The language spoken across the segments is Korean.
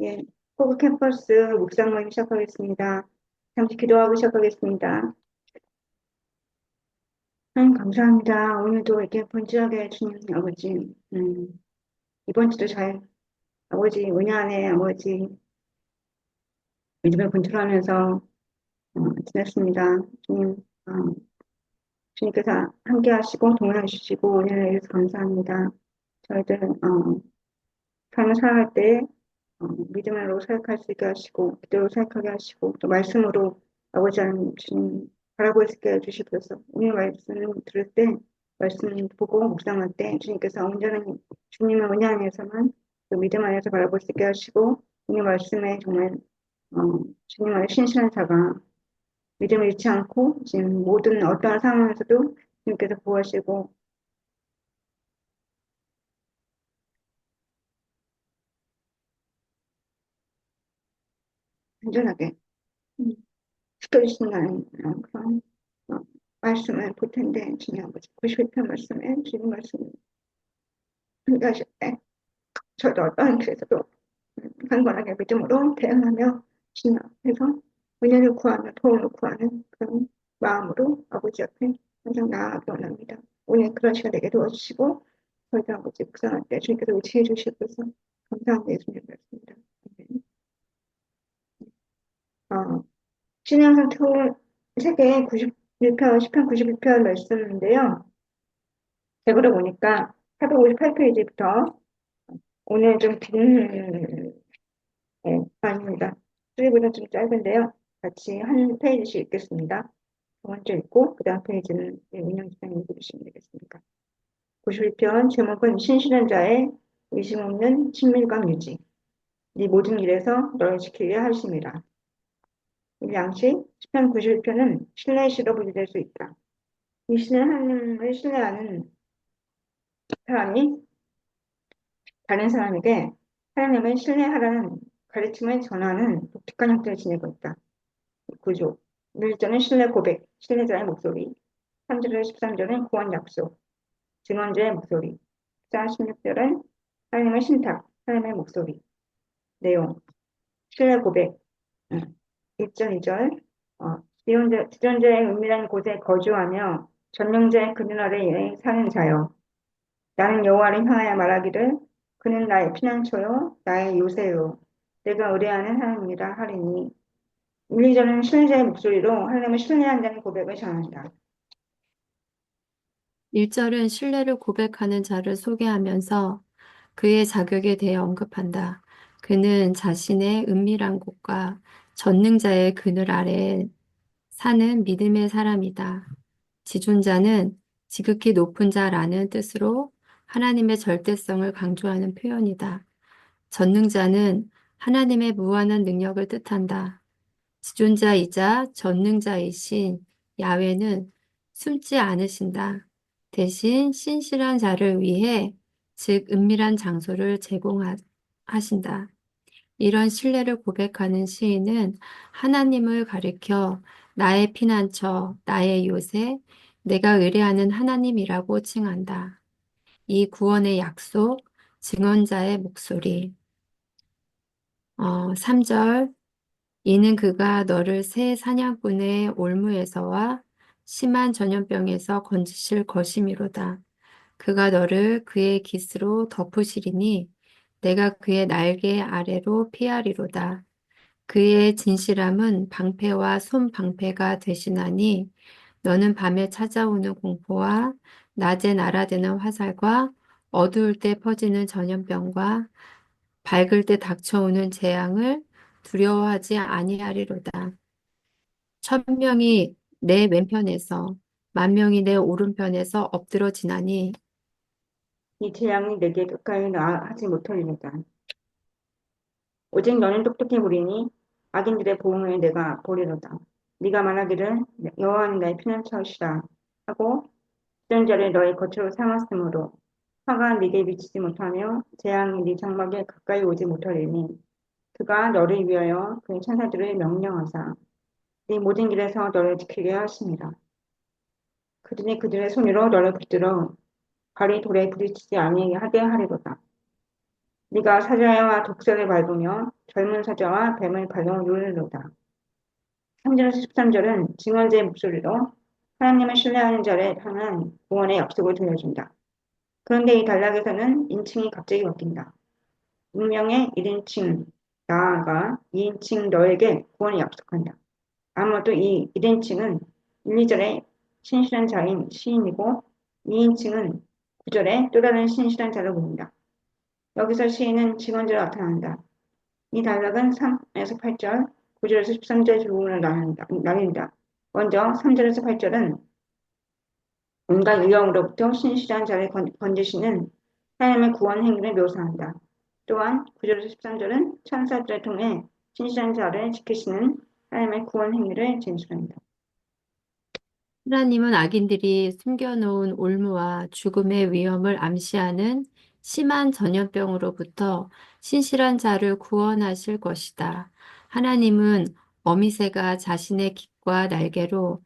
예, 호그 캠퍼스 묵상 모임 시작하겠습니다. 잠시 기도하고 시작하겠습니다. 하나님 감사합니다. 오늘도 이렇게 본주하게 주님 아버지, 이번 주도 잘 아버지 은혜 안에 아버지 믿음을 분출하면서 지냈습니다. 주님, 주님께서 함께 하시고 동행해 주시고 은혜를 주셔서 감사합니다. 저희들 삶을 살아갈 때 믿음으로 생각할 수 있게 하시고, 기도로 생각하게 하시고, 또 말씀으로 아버지 하나님 주님 바라볼 수 있게 해주시옵소서. 오늘 말씀 들을 때, 말씀 보고 묵상할 때, 주님께서 온전한 주님의 은혜 안에서만 또 믿음 안에서 바라볼 수 있게 하시고, 오늘 말씀에 정말 주님 안에 신실한 자가 믿음을 잃지 않고, 지금 모든 어떠한 상황에서도 주님께서 구하시고, 안전하게 지켜주신다는 그런 어, 말씀을 볼 텐데 주님 아버지 91편 말씀에 주님 말씀을 준비하실 때 저도 어떠한 길에서도 강건하게 믿음으로 대응하며 주님 앞에서 은혜를 구하며 도움을 구하는 그런 마음으로 아버지 앞에 항상 나아가기 원합니다. 오늘 그런 시간 되게 도와주시고 저희들 아버지 묵상할 때 주님께서 지혜 주시옵소서. 감사합니다. 예수님 말씀입니다. 어, 신앙상 특 세계 91편, 10편 91편 말씀인데요. 책으로 보니까 458페이지부터 오늘 좀 긴, 아닙니다. 수리보다 좀 짧은데요. 같이 한 페이지씩 읽겠습니다. 먼저 읽고, 그 다음 페이지는 운영 기사님 읽어주시면 되겠습니까? 91편 제목은 신실한 자의 의심 없는 친밀감 유지. 네 모든 일에서 너를 지키게 하심이라. 양식 10편 91편은 신뢰의 실업이 될 수 있다. 이 신의 하나님을 신뢰하는 사람이 다른 사람에게 하나님을 신뢰하라는 가르침을 전하는 독특한 형태를 지니고 있다. 구조. 1절은 신뢰 고백, 신뢰자의 목소리. 3절에 13절은 구원 약속, 증언자의 목소리. 16절은 하나님의 신탁, 하나님의 목소리. 내용. 신뢰 고백. 1절, 2절. 지존자의 은밀한 곳에 거주하며 전능자의 그늘 아래 사는 자여. 나는 여호와를 향하여 말하기를 그는 나의 피난처요 나의 요새요 내가 의뢰하는 하나님이라 하리니. 1, 2절은 신뢰자의 목소리로 하나님을 신뢰한다는 고백을 전한다. 1절은 신뢰를 고백하는 자를 소개하면서 그의 자격에 대해 언급한다. 그는 자신의 은밀한 곳과 전능자의 그늘 아래에 사는 믿음의 사람이다. 지존자는 지극히 높은 자라는 뜻으로 하나님의 절대성을 강조하는 표현이다. 전능자는 하나님의 무한한 능력을 뜻한다. 지존자이자 전능자이신 야훼는 숨지 않으신다. 대신 신실한 자를 위해, 즉 은밀한 장소를 제공하신다. 이런 신뢰를 고백하는 시인은 하나님을 가리켜 나의 피난처, 나의 요새, 내가 의뢰하는 하나님이라고 칭한다. 이 구원의 약속, 증언자의 목소리. 3절. 이는 그가 너를 새 사냥꾼의 올무에서와 심한 전염병에서 건지실 것이미로다. 그가 너를 그의 깃으로 덮으시리니 내가 그의 날개 아래로 피하리로다. 그의 진실함은 방패와 손방패가 되시나니 너는 밤에 찾아오는 공포와 낮에 날아드는 화살과 어두울 때 퍼지는 전염병과 밝을 때 닥쳐오는 재앙을 두려워하지 아니하리로다. 1,000명이 내 왼편에서 10,000명이 내 오른편에서 엎드러지나니 이 재앙이 내게 가까이 하지 못하리로다. 오직 너는 똑똑히 보리니 악인들의 보응을 내가 보리로다. 네가 말하기를 여호와는 나의 피난처시라 하고 주전자를 너의 거처로 삼았으므로 화가 네게 미치지 못하며 재앙이 네 장막에 가까이 오지 못하리니 그가 너를 위하여 그의 천사들을 명령하사 네 모든 길에서 너를 지키게 하십니다. 그들이 그들의 손으로 너를 붙들어 발이 돌에 부딪히지 아니하게 하리로다. 네가 사자와 독사를 밟으며 젊은 사자와 뱀을 발로 누르리로다. 3절에서 13절은 증언자의 목소리로 하나님을 신뢰하는 자를 향한 구원의 약속을 들려준다. 그런데 이 단락에서는 인칭이 갑자기 바뀐다. 운명의 1인칭 나아가 2인칭 너에게 구원을 약속한다. 아무래도 이 1인칭은 1, 2절의 신실한 자인 시인이고 2인칭은 9절의 또 다른 신실한 자를 보인다. 여기서 시인은 직원자로 나타난다. 이 단락은 3에서 8절, 9절에서 13절 부분을 나뉜다. 먼저 3절에서 8절은 온갖 위험으로부터 신실한 자를 건지시는 하나님의 구원 행위를 묘사한다. 또한 9절에서 13절은 천사들을 통해 신실한 자를 지키시는 하나님의 구원 행위를 진술한다. 하나님은 악인들이 숨겨놓은 올무와 죽음의 위험을 암시하는 심한 전염병으로부터 신실한 자를 구원하실 것이다. 하나님은 어미새가 자신의 깃과 날개로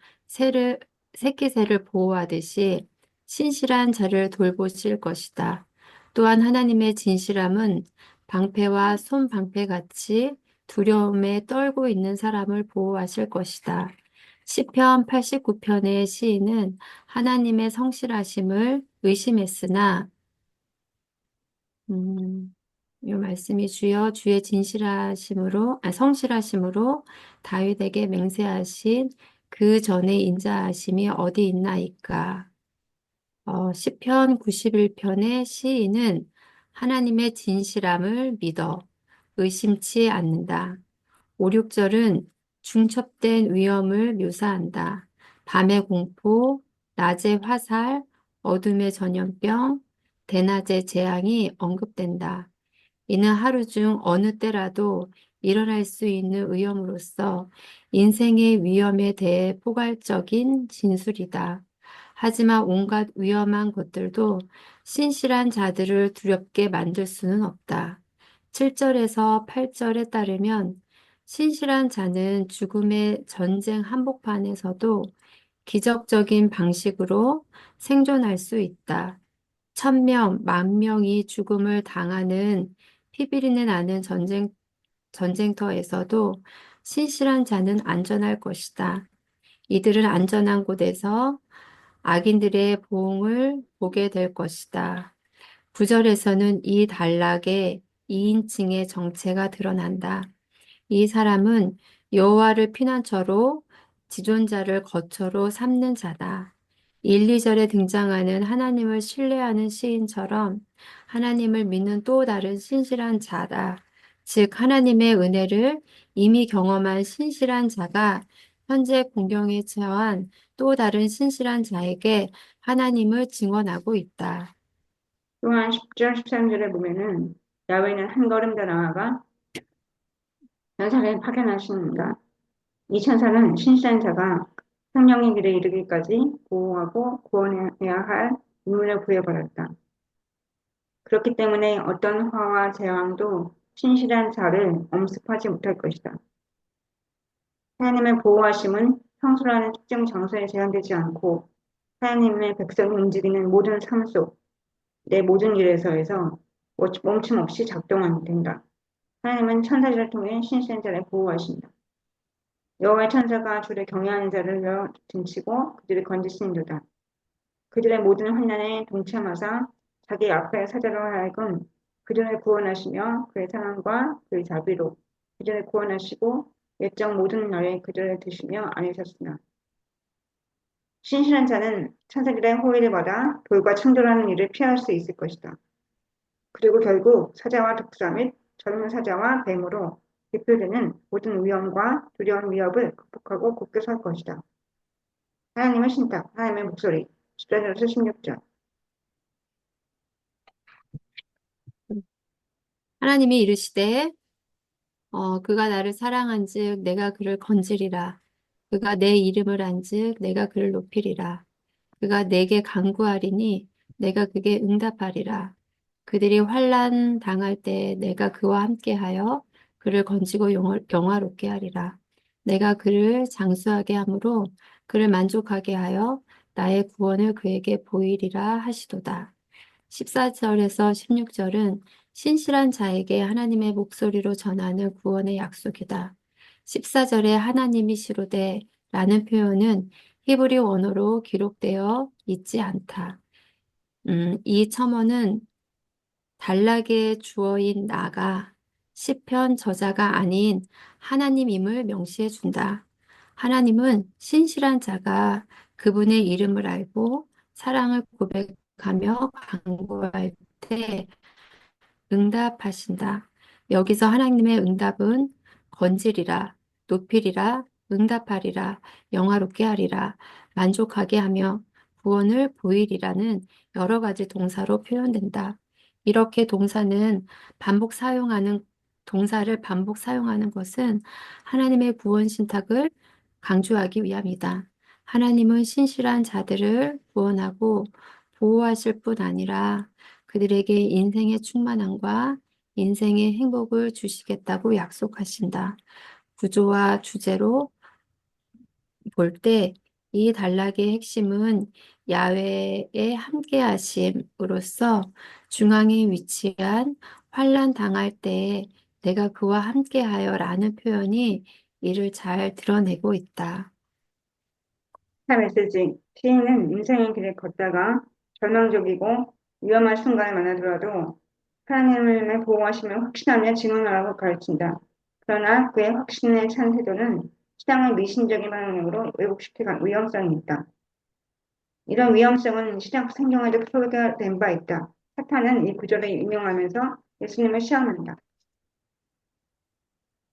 새끼새를 보호하듯이 신실한 자를 돌보실 것이다. 또한 하나님의 진실함은 방패와 손방패같이 두려움에 떨고 있는 사람을 보호하실 것이다. 시편 89편의 시인은 하나님의 성실하심을 의심했으나, 음, 이 말씀이 주의 성실하심으로 다윗에게 맹세하신 그 전에 인자하심이 어디 있나이까. 시편 91편의 시인은 하나님의 진실함을 믿어 의심치 않는다. 5, 6절은 중첩된 위험을 묘사한다. 밤의 공포, 낮의 화살, 어둠의 전염병, 대낮의 재앙이 언급된다. 이는 하루 중 어느 때라도 일어날 수 있는 위험으로서 인생의 위험에 대해 포괄적인 진술이다. 하지만 온갖 위험한 것들도 신실한 자들을 두렵게 만들 수는 없다. 7절에서 8절에 따르면 신실한 자는 죽음의 전쟁 한복판에서도 기적적인 방식으로 생존할 수 있다. 1,000명, 10,000명이 죽음을 당하는 피비린내 나는 전쟁터에서도 신실한 자는 안전할 것이다. 이들은 안전한 곳에서 악인들의 보응을 보게 될 것이다. 9절에서는 이 단락에 2인칭의 정체가 드러난다. 이 사람은 여호와를 피난처로 지존자를 거처로 삼는 자다. 1, 2절에 등장하는 하나님을 신뢰하는 시인처럼 하나님을 믿는 또 다른 신실한 자다. 즉 하나님의 은혜를 이미 경험한 신실한 자가 현재 공경에 처한 또 다른 신실한 자에게 하나님을 증언하고 있다. 또한 10절, 13절에 보면은 야훼는 한 걸음 더 나아가 천사를 파견하십니다. 이 천사는 신실한 자가 생명의 길에 이르기까지 보호하고 구원해야 할 인물을 구해버렸다. 그렇기 때문에 어떤 화와 재앙도 신실한 자를 엄습하지 못할 것이다. 하나님의 보호하심은 성소라는 특정 장소에 제한되지 않고 하나님의 백성이 움직이는 모든 삶 속, 내 모든 일에서에서 멈춤 없이 작동하면 된다. 하나님은 천사들을 통해 신실한 자를 보호하신다. 여호와의 천사가 주를 경외하는 자를 등치고 그들을 건지시는도다. 그들의 모든 환난에 동참하사 자기 앞에 사자로 하여금 그들을 구원하시며 그의 사랑과 그의 자비로 그들을 구원하시고 옛적 모든 날에 그들을 드시며 안으셨으나 신실한 자는 천사들의 호의를 받아 돌과 충돌하는 일을 피할 수 있을 것이다. 그리고 결국 사자와 독사 및 젊은 사자와 뱀으로 대표되는 모든 위험과 두려운 위협을 극복하고 굳게 설 것이다. 하나님의 신탁, 하나님의 목소리. 10절에서 16절. 하나님이 이르시되 그가 나를 사랑한즉 내가 그를 건지리라. 그가 내 이름을 안즉 내가 그를 높이리라. 그가 내게 간구하리니 내가 그게 응답하리라. 그들이 환난 당할 때 내가 그와 함께하여 그를 건지고 영화롭게 하리라. 내가 그를 장수하게 함으로 그를 만족하게 하여 나의 구원을 그에게 보이리라 하시도다. 14절에서 16절은 신실한 자에게 하나님의 목소리로 전하는 구원의 약속이다. 14절에 하나님이 시로되 라는 표현은 히브리 원어로 기록되어 있지 않다. 이 첨언은 단락의 주어인 나가 시편 저자가 아닌 하나님임을 명시해 준다. 하나님은 신실한 자가 그분의 이름을 알고 사랑을 고백하며 간구할 때 응답하신다. 여기서 하나님의 응답은 건지리라, 높이리라, 응답하리라, 영화롭게 하리라, 만족하게 하며 구원을 보이리라는 여러 가지 동사로 표현된다. 이렇게 동사를 반복 사용하는 것은 하나님의 구원 신탁을 강조하기 위함이다. 하나님은 신실한 자들을 구원하고 보호하실 뿐 아니라 그들에게 인생의 충만함과 인생의 행복을 주시겠다고 약속하신다. 구조와 주제로 볼 때 이 단락의 핵심은 야훼의 함께하심으로써 중앙에 위치한 환난 당할 때에 내가 그와 함께하여라는 표현이 이를 잘 드러내고 있다. 타 메시지. 시인은 인생의 길을 걷다가 절망적이고 위험한 순간을 만나더라도 하나님의 보호하심을 확신하며 진언하라고 가르친다. 그러나 그의 확신에 찬 태도는 신앙을 미신적인 방향으로 왜곡시키는 위험성이 있다. 이런 위험성은 신약 성경에도 소개된 바 있다. 사탄은 이 구절을 인용하면서 예수님을 시험한다.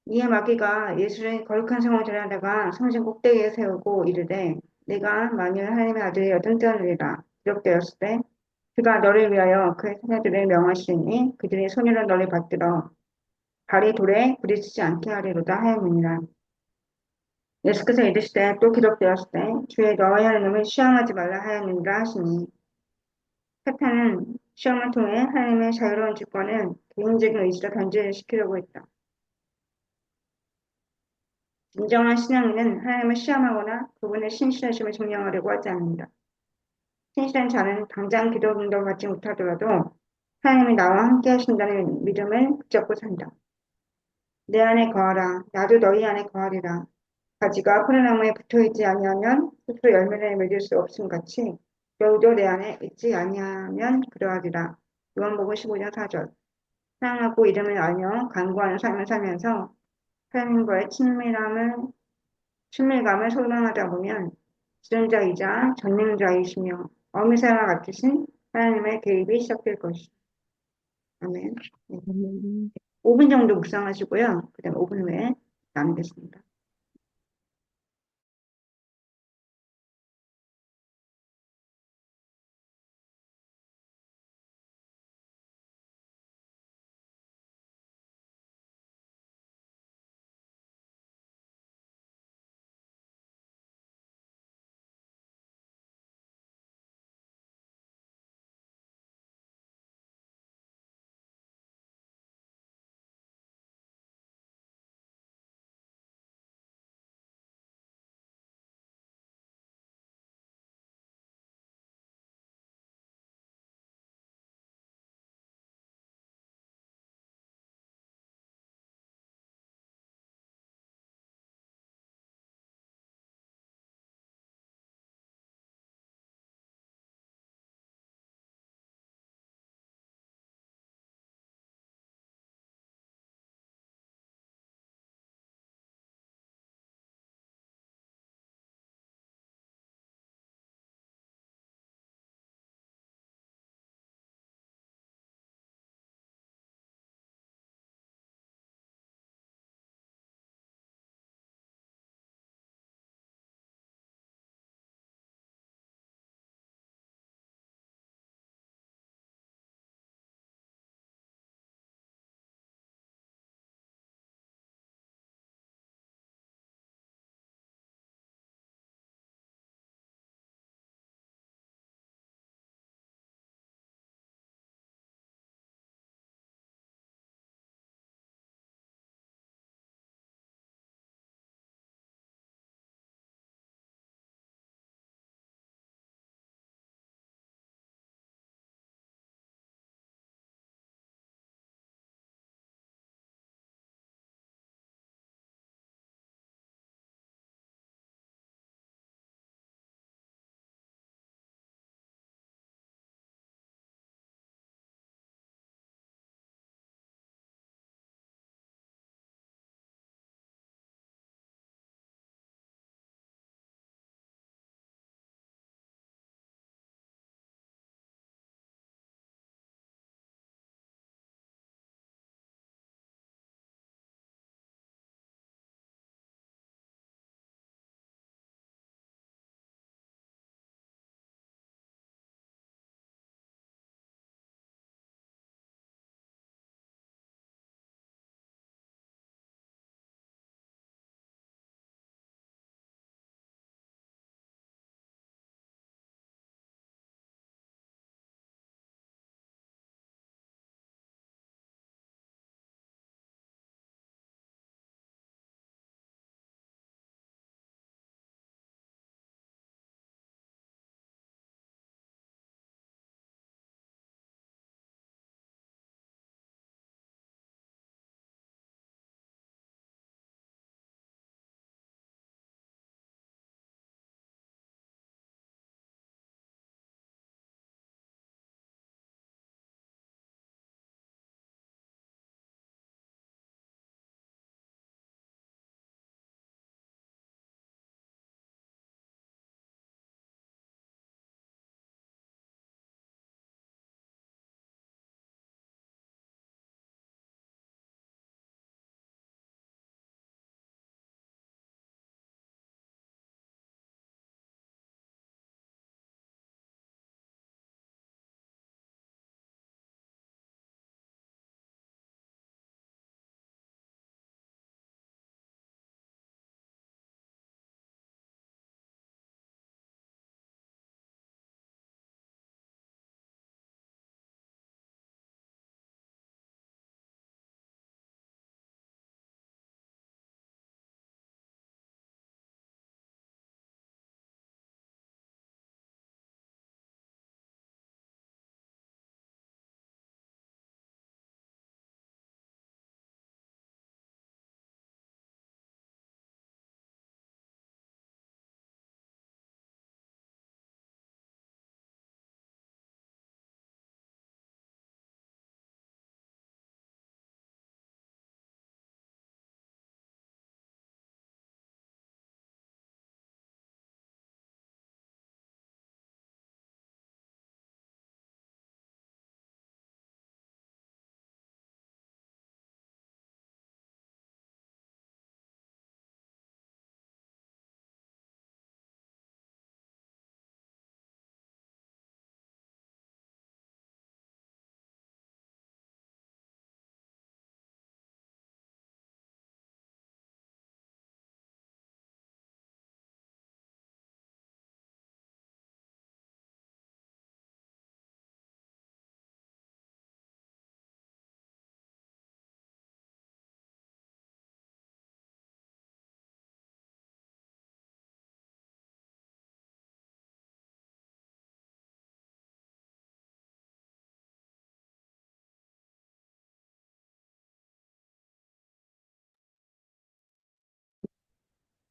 이에 마귀가 예수를 거룩한 성을 데려다가 성전 꼭대기에 세우고 이르되 내가 만일 하나님의 아들이여든 뛰어내리라 기록되었을 때 그가 너를 위하여 그의 사자들을 명하시니 그들의 손으로 너를 받들어 발이 돌에 부딪히지 않게 하리로다 하였느니라. 예수께서 이르시되 또 기록되었을 때 주의 너의 하나님을 시험하지 말라 하였느니라 하시니 사탄은 시험을 통해 하나님의 자유로운 주권을 개인적인 의지로 변질시키려고 했다. 진정한 신앙인은 하나님을 시험하거나 그분의 신실하심을 증명하려고 하지 않는다. 신실한 자는 당장 기도응답을 받지 못하더라도 하나님이 나와 함께 하신다는 믿음을 붙잡고 산다. 내 안에 거하라. 나도 너희 안에 거하리라. 가지가 푸른 나무에 붙어있지 아니하면 스스로 열매를 맺을 수 없음 같이 너희도 내 안에 있지 아니하면 그러하리라. 요한복음 15장 4절. 사랑하고 이름을 알며 간구하는 삶을 살면서 하나님과의 친밀감을 소망하다 보면 지존자이자 전능자이시며 어미사와 같으신 하나님의 개입이 시작될 것이다. 아멘. 네. 5분 정도 묵상하시고요. 그 다음 5분 후에 나누겠습니다.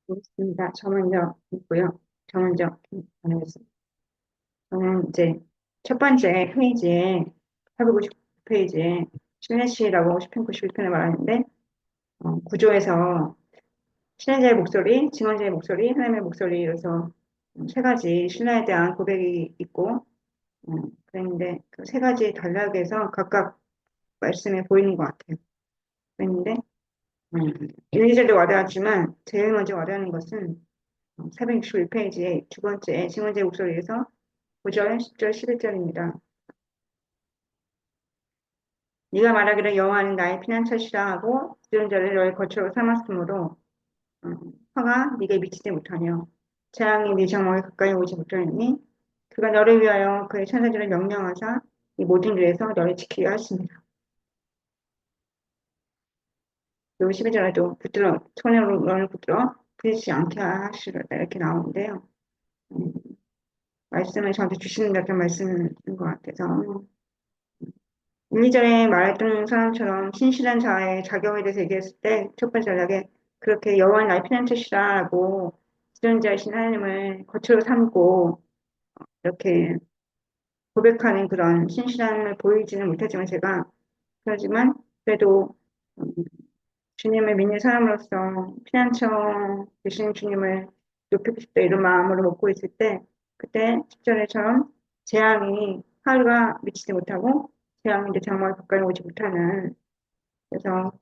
있습니다. 저 먼저 있고요. 저 먼저 하겠습니다. 저는 이제 첫 번째 페이지에 450페이지에 신혜씨라고 10편 91편에 말하는데 구조에서 신뢰자의 목소리, 증언자의 목소리, 하나님의 목소리 이래서 세 가지 신뢰에 대한 고백이 있고 그랬는데 그 세 가지 단락에서 각각 말씀이 보이는 것 같아요. 그랬는데 음, 1, 2절도 와닿았지만 제일 먼저 와닿는 것은 461페이지의 두 번째 증언자의 목소리에서 9절, 10절, 11절입니다. 네가 말하기를 여호와는 나의 피난처시라 하고 주전자를 너의 거처로 삼았으므로 화가 네게 미치지 못하며 재앙이 네 장막에 가까이 오지 못하니 그가 너를 위하여 그의 천사들을 명령하사 이 모든 길에서 너를 지키게 하십니다. 요 12절에도 붙들어 손으로 너를 붙들어 부딪히지 않게 하시리라 이렇게 나오는데요. 음, 말씀을 저한테 주시는 같은 말씀인 것 같아서 1, 2절에 말했던 사람처럼 신실한 자의 자격에 대해서 얘기했을 때 첫 번째 전략에 그렇게 여호와는 나의 피난처시라고 지존자이신 하나님을 거처로 삼고 이렇게 고백하는 그런 신실함을 보이지는 못하지만 제가 그러지만 그래도 음, 주님을 믿는 사람으로서 피난처 되신 주님을 높이고 싶다 이런 마음으로 먹고 있을 때 그때 10절에처럼 재앙이 하루가 미치지 못하고 재앙이 이제 정말 가까이 오지 못하는 그래서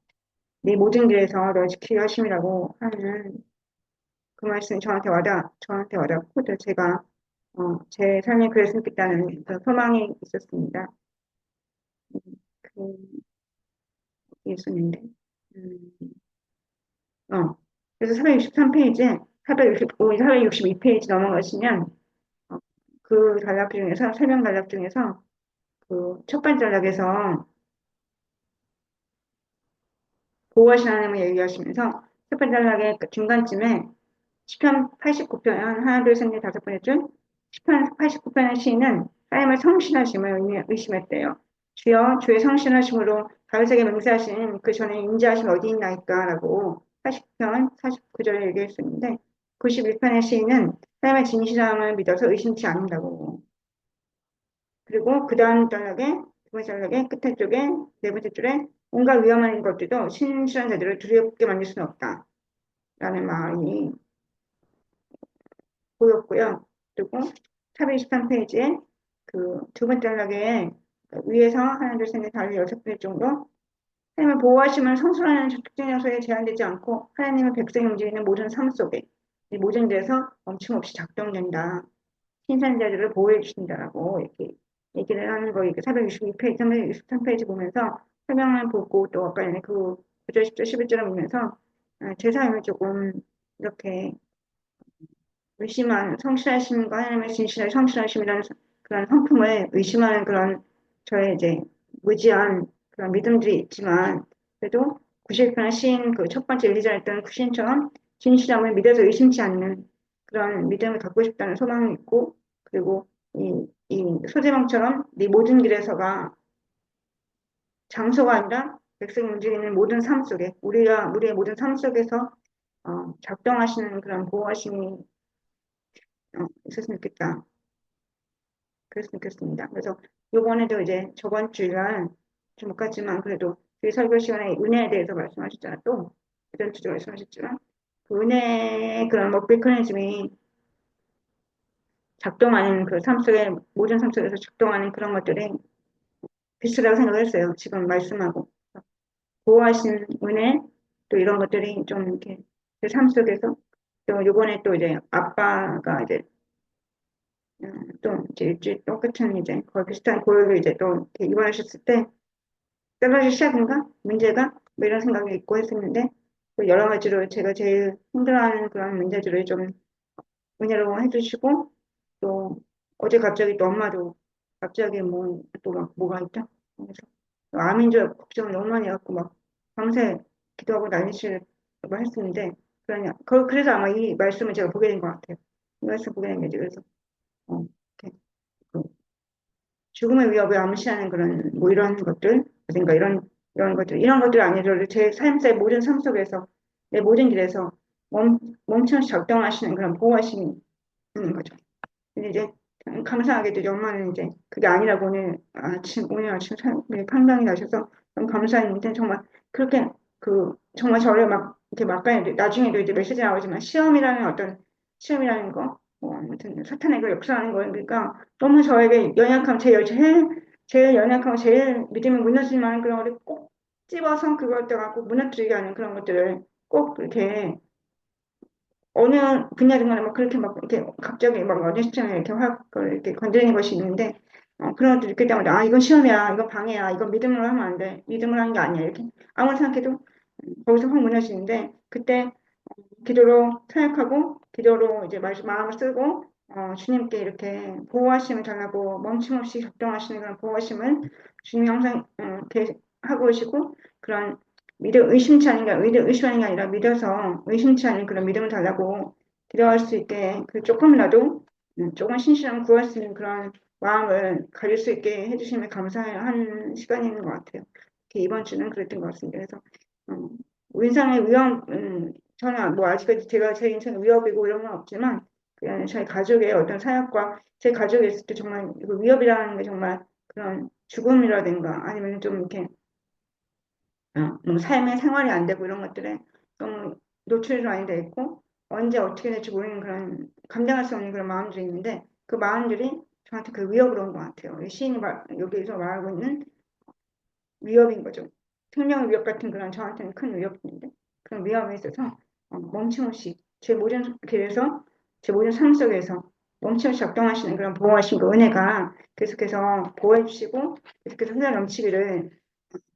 네 모든 길에서 널 지키게 하심이라고 하는 그 말씀이 저한테 와닿고 또 제가 제 삶에 그랬으면 좋겠다는 그런 소망이 있었습니다. 그 예수님인데. 음, 그래서 463페이지에 465, 462페이지 넘어가시면 어, 그 단락 중에서 설명 단락 중에서 그 첫 번째 단락에서 보호하신 하나님을 얘기하시면서 첫 번째 단락의 그 중간쯤에 시편 89편 하나 둘 셋 넷 다섯 번째 줄 시편 89편의 시인은 하나님의 성실하심을 의심했대요. 주여 주의 성실하심으로 다윗에게 맹세하신 그 전에 인자하심 어디 있나이까라고 80편 49절에 얘기했었는데 91편의 시인은 하나님의 진실함을 믿어서 의심치 않는다고. 그리고 그 다음 단락에 두 번째 단락에 끝에 쪽에 네 번째 줄에 온갖 위험한 것들도 신실한 자들을 두렵게 만들 수는 없다라는 말이 보였고요. 그리고 423페이지에 그 두 번째 단락에 위에서 하나, 둘, 셋, 넷, 다섯, 여섯 개 정도 하나님을 보호하시면 성술하는 특정 요소에 제한되지 않고 하나님의 백성이 움직이는 모든 삶 속에 이 모든 데서 멈춤없이 작동된다. 신산자들을 보호해 주신다라고 이렇게 얘기를 하는 거 이렇게 462페이지, 363페이지 보면서 설명을 보고 또 아까 전에 그 9절, 10절, 11절을 보면서 제 삶을 조금 이렇게 의심하는 성실하심과 하나님의 진실의 성실하심이라는 그런 성품을 의심하는 그런 저의 이제 무지한 그런 믿음들이 있지만 그래도 구실편 시인 그 첫 번째 엘리자했던 그 시인처럼 진실함을 믿어서 의심치 않는 그런 믿음을 갖고 싶다는 소망이 있고 그리고 이 소재방처럼 네 모든 길에서가 장소가 아니라 백성이 움직이는 모든 삶 속에 우리의 모든 삶 속에서 작동하시는 그런 보호하심이 있었으면 좋겠다. 그랬으면 좋겠습니다. 그래서 요번에도 이제 저번 주간 좀 못 갔지만 그래도 그 설교 시간에 은혜에 대해서 말씀하셨잖아. 또 이런 주제 말씀하셨지만 그 은혜의 그런 메커니즘이 작동하는 그 삶 속에 모든 삶 속에서 작동하는 그런 것들이 비슷하다고 생각했어요. 지금 말씀하고 보호하신 은혜 또 이런 것들이 좀 이렇게 제 삶 속에서 또 요번에 또 이제 아빠가 이제 또 이제 일주일 똑같은 이제 거의 비슷한 고역을 이제 또 이렇게 입원하셨을 때 떨어질 시작인가? 문제가? 뭐 이런 생각이 있고 했었는데 또 여러 가지로 제가 제일 힘들어하는 그런 문제들을 좀 은혜로 해주시고 또 어제 갑자기 또 엄마도 갑자기 뭐 또 막 뭐가 있다? 그래서 또 암인 줄 알고 걱정을 너무 많이 해갖고 막 밤새 기도하고 난리치고 했었는데 그래서 아마 이 말씀을 제가 보게 된 것 같아요. 이 말씀 보게 된 거지. 그래서 이렇게 그 죽음의 위협을 암시하는 그런 뭐 이런 것들, 그러니까 이런 것들 아니더라도 제 삶의 모든 삶 속에서 내 모든 길에서 멈, 멈춰서 작동하시는 그런 보호하심이 있는 거죠. 근데 이제 감사하게도 이제 엄마는 이제 그게 아니라고 오늘 아침 판단이 나셔서 너무 감사했는데 정말 그렇게 정말 저를 막 이렇게 막간에 나중에도 이제 메시지 나오지만 시험이라는 거, 뭐 아무튼 사탄의 그 역사하는 거니까 너무 저에게 제일 연약하고 제일 믿음이 무너질 만한 그런 거를 꼭 집어서 그걸 갖고 무너뜨리게 하는 그런 것들을 꼭 이렇게 어느 분야든간에 막 그렇게 막 이렇게 갑자기 막 어느 시점에 이렇게 확 그걸 이렇게 건드리는 것이 있는데 그런 것들 이렇게 때문에 이건 시험이야 이건 방해야 이건 믿음으로 하면 안 돼 믿음으로 하는 게 아니야 이렇게 아무리 생각해도 거기서 확 무너지는데 그때 기도로 타협하고 기도로 이제 마음을 쓰고 주님께 이렇게 보호하심을 달라고 멈춤없이 작동하시는 그런 보호하심을 주님이 항상 이렇게 하고 오시고 그런 의심치 않은 게 의심하는 게 아니라 믿어서 의심치 않은 그런 믿음을 달라고 기도할 수 있게 조금이라도 조금 신실함 구할 수 있는 그런 마음을 가질 수 있게 해주시면 감사한 시간인 것 같아요. 특히 이번 주는 그랬던 것 같습니다. 그래서 인상의 위험, 저는 뭐 아직까지 제가 제 인생의 위협이고 이런 건 없지만 그냥 저희 가족의 어떤 사역과 제 가족이 있을 때 정말 그 위협이라는 게 정말 그런 죽음이라든가 아니면 좀 이렇게 뭐 삶의 생활이 안 되고 이런 것들에 좀 노출이 많이 돼 있고 언제 어떻게 될지 모르는 그런 감당할 수 없는 그런 마음들이 있는데 그 마음들이 저한테 그 위협으로 온 것 같아요. 여기서 말하고 있는 위협인 거죠. 생명 위협 같은 그런 저한테는 큰 위협인데 그런 위협에 있어서 멈춤없이 제 모든 삶 속에서 멈춤없이 작동하시는 그런 보호하신 그 은혜가 계속해서 보호해 주시고 계속해서 흘러 넘치기를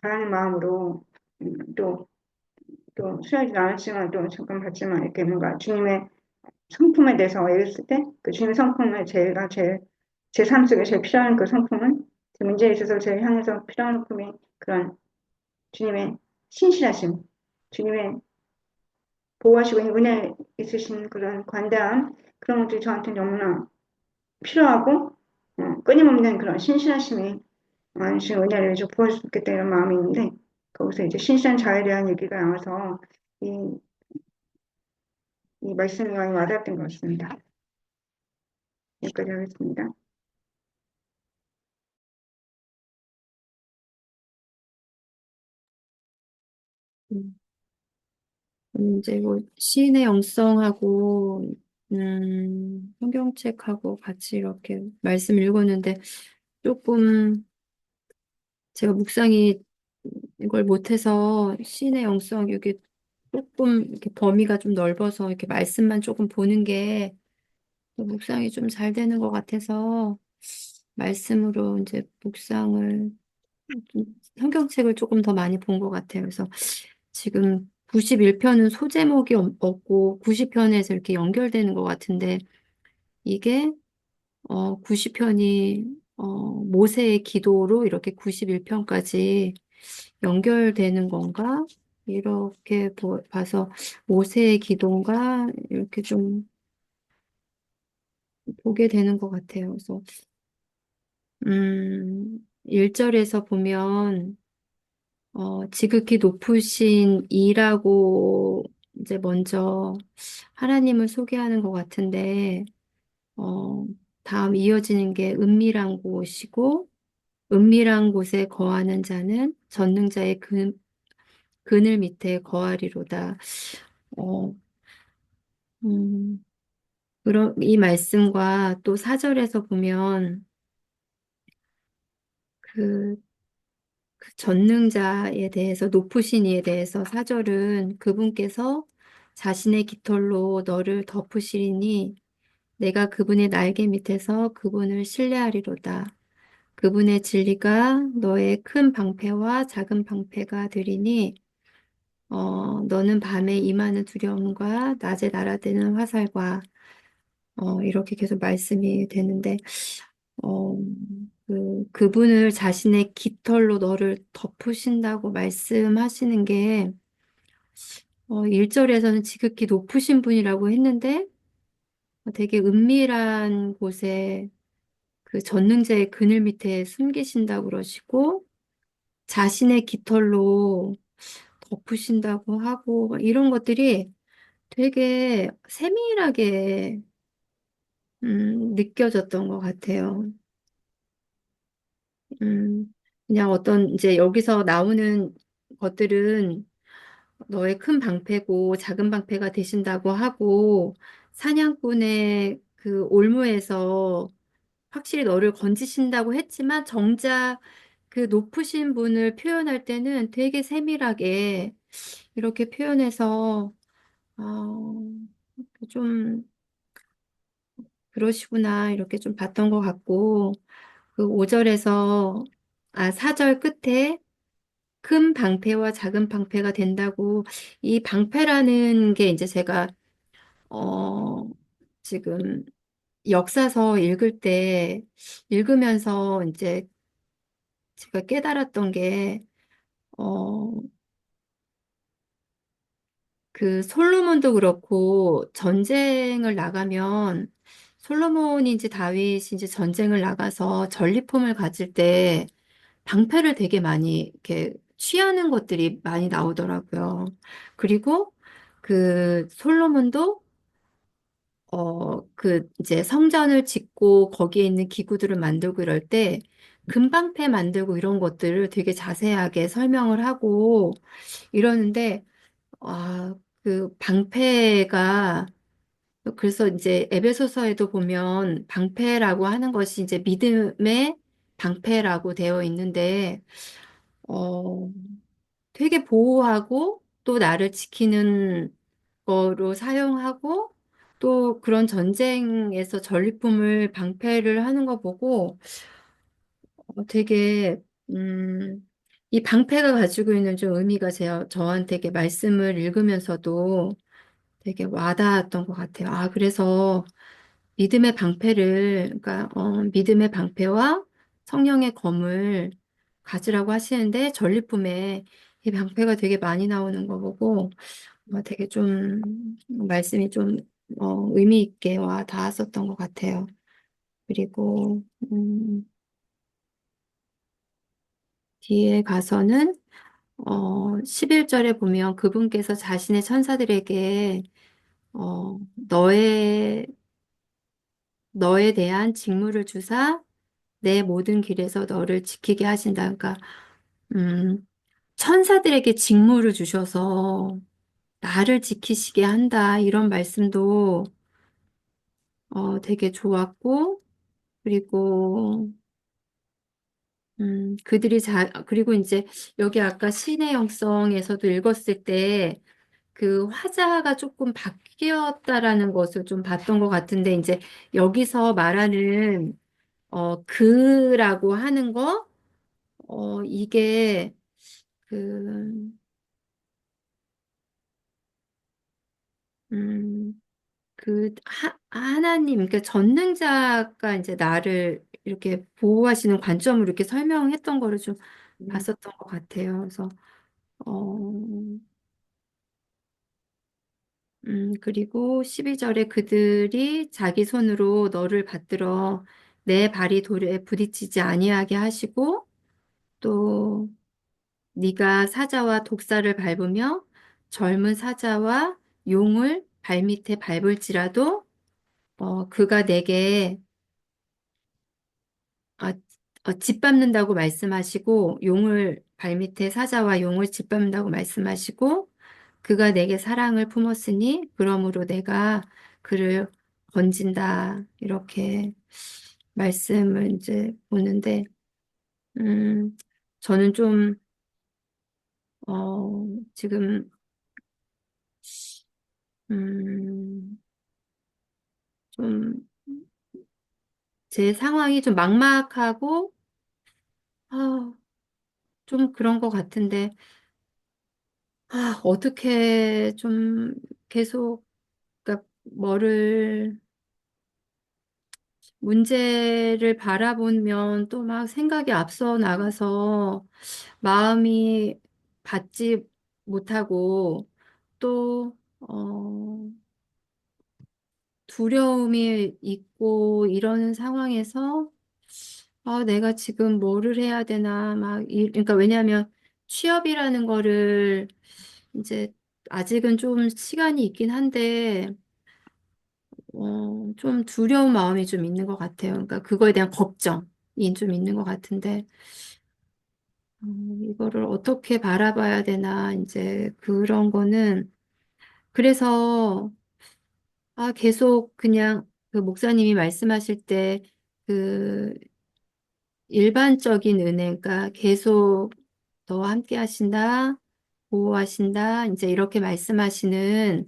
바라는 마음으로 또 수요하지 않았지만 또 잠깐 봤지만 이렇게 뭔가 주님의 성품에 대해서 얘기했을 때 그 주님의 성품을 제 삶 속에 제일 필요한 그 성품은 제 문제에 있어서 제일 향해서 필요한 성품이 그런 주님의 신실하심, 주님의 보호하시고 은혜 있으신 그런 관대함, 그런 것들이 저한테 너무나 필요하고, 끊임없는 그런 신실하심이 주신 은혜를 좀 부어줄 수 있겠다 이런 마음이 있는데, 거기서 이제 신실한 자에 대한 얘기가 나와서 이, 이 말씀이 많이 와닿았던 것 같습니다. 여기까지 하겠습니다. 음, 이제 뭐 시인의 영성하고 성경책하고 같이 이렇게 말씀 읽었는데 조금 제가 묵상이 이걸 못해서 시인의 영성 여기 조금 이렇게 범위가 좀 넓어서 이렇게 말씀만 조금 보는 게 묵상이 좀 잘 되는 것 같아서 말씀으로 이제 묵상을 성경책을 조금 더 많이 본 것 같아요. 그래서 지금 91편은 소제목이 없고 90편에서 이렇게 연결되는 것 같은데 이게 90편이 모세의 기도로 이렇게 91편까지 연결되는 건가? 이렇게 봐서 모세의 기도인가? 이렇게 좀 보게 되는 것 같아요. 그래서 1절에서 보면 지극히 높으신 이라고 이제 먼저 하나님을 소개하는 것 같은데, 어, 다음 이어지는 게 은밀한 곳이고, 은밀한 곳에 거하는 자는 전능자의 그늘 밑에 거하리로다. 어, 음, 이 말씀과 또 4절에서 보면 그, 그 전능자에 대해서, 높으신 이에 대해서 4절은 그분께서 자신의 깃털로 너를 덮으시리니 내가 그분의 날개 밑에서 그분을 신뢰하리로다. 그분의 진리가 너의 큰 방패와 작은 방패가 되리니 너는 밤에 임하는 두려움과 낮에 날아드는 화살과 이렇게 계속 말씀이 되는데 어, 그분을 자신의 깃털로 너를 덮으신다고 말씀하시는 게 1절에서는 지극히 높으신 분이라고 했는데 되게 은밀한 곳에 그 전능자의 그늘 밑에 숨기신다고 그러시고 자신의 깃털로 덮으신다고 하고 이런 것들이 되게 세밀하게 느껴졌던 것 같아요. 음, 그냥 어떤 이제 여기서 나오는 것들은 너의 큰 방패고 작은 방패가 되신다고 하고 사냥꾼의 그 올무에서 확실히 너를 건지신다고 했지만 정작 그 높으신 분을 표현할 때는 되게 세밀하게 이렇게 표현해서 좀 그러시구나 이렇게 좀 봤던 것 같고 그 5절에서 4절 끝에 큰 방패와 작은 방패가 된다고 이 방패라는 게 이제 제가 어 지금 역사서 읽을 때 읽으면서 이제 제가 깨달았던 게 어 그 솔로몬도 그렇고 전쟁을 나가면 솔로몬인지 다윗인지 전쟁을 나가서 전리품을 가질 때 방패를 되게 많이 이렇게 취하는 것들이 많이 나오더라고요. 그리고 그 솔로몬도 그 이제 성전을 짓고 거기에 있는 기구들을 만들고 이럴 때 금방패 만들고 이런 것들을 되게 자세하게 설명을 하고 이러는데 아, 그 방패가 그래서 이제 에베소서에도 보면 방패라고 하는 것이 이제 믿음의 방패라고 되어 있는데 어, 되게 보호하고 또 나를 지키는 거로 사용하고 또 그런 전쟁에서 전리품을 방패를 하는 거 보고 되게 이 방패가 가지고 있는 좀 의미가 저한테 이렇게 말씀을 읽으면서도 되게 와닿았던 것 같아요. 그래서 믿음의 방패를, 그러니까, 믿음의 방패와 성령의 검을 가지라고 하시는데, 전리품에 이 방패가 되게 많이 나오는 거 보고, 되게 좀, 말씀이 좀, 의미 있게 와 닿았었던 것 같아요. 그리고, 뒤에 가서는, 11절에 보면 그분께서 자신의 천사들에게, 너에 대한 직무를 주사 내 모든 길에서 너를 지키게 하신다. 그러니까, 음, 천사들에게 직무를 주셔서 나를 지키시게 한다. 이런 말씀도 되게 좋았고, 그리고, 그리고 이제 여기 아까 신의 영성에서도 읽었을 때 그 화자가 조금 바뀌었다라는 것을 좀 봤던 것 같은데, 이제 여기서 말하는, 그라고 하는 거, 이게 그, 음, 하나님, 그러니까 전능자가 이제 나를 이렇게 보호하시는 관점으로 이렇게 설명했던 거를 좀 봤었던 것 같아요. 그래서, 어, 그리고 12절에 그들이 자기 손으로 너를 받들어 내 발이 돌에 부딪히지 아니하게 하시고 또 네가 사자와 독사를 밟으며 젊은 사자와 용을 발밑에 밟을지라도 그가 내게 아, 짓밟는다고 말씀하시고 용을 발밑에 사자와 용을 짓밟는다고 말씀하시고 그가 내게 사랑을 품었으니 그러므로 내가 그를 건진다 이렇게 말씀을 이제 보는데 음, 저는 좀 지금 음, 좀 제 상황이 좀 막막하고 아, 좀 그런 것 같은데 어떻게 좀 계속 그러니까 문제를 바라보면 또 막 생각이 앞서 나가서 마음이 받지 못하고 또 두려움이 있고 이러는 상황에서 내가 지금 뭐를 해야 되나 그러니까 왜냐하면 취업이라는 거를 이제 아직은 좀 시간이 있긴 한데, 좀 두려운 마음이 좀 있는 것 같아요. 그러니까 그거에 대한 걱정이 좀 있는 것 같은데, 이거를 어떻게 바라봐야 되나, 이제 그런 거는, 그래서, 계속 그냥 그 목사님이 말씀하실 때, 그 일반적인 은혜가 계속 너와 함께 하신다, 보호하신다, 이제 이렇게 말씀하시는